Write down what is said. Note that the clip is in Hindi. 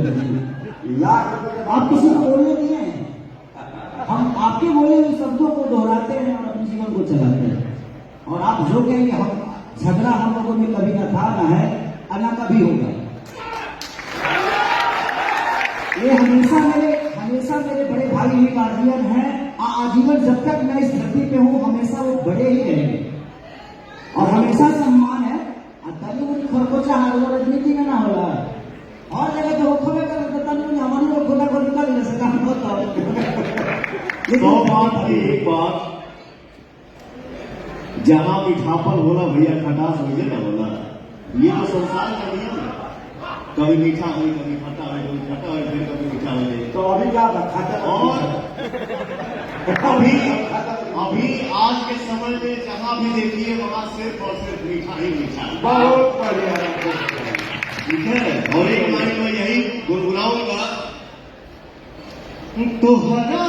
लगती। आप किसी को बोलने दिए हैं, हम आपके बोले हुए शब्दों को दोहराते हैं और अपने जीवन को चलाते हैं। और आप जो कहेंगे, हम झगड़ा हम लोगों में कभी ना था, ना है और ना कभी होगा। ये हमेशा मेरे बड़े भाई ही गार्जियन हैं। आजीवन जब तक मैं इस धरती पे हूँ, हमेशा वो बड़े ही रहेंगे और हमेशा सम्मान है। तनु खरकोचा राजनीति में ना होला और जगह तो खोले कर तनु हमारी लोग खुला को निकाल नहीं सका होता। तो बात की एक बात, जहां मीठापन होला भैया खटास हो ना होला। ये तो संसार का नियम है, कभी मीठा हो कभी खट्टा हो, कभी खट्टा हो फिर कभी मीठा हो जाए। तो अभी क्या खाता और अभी आज के समय में जहां भी देखिए वहां सिर्फ और सिर्फ मीठा ही मीठा। बहुत बढ़िया, ठीक है। और एक लाइन में यही गुनगुनाऊंगा, तोहरा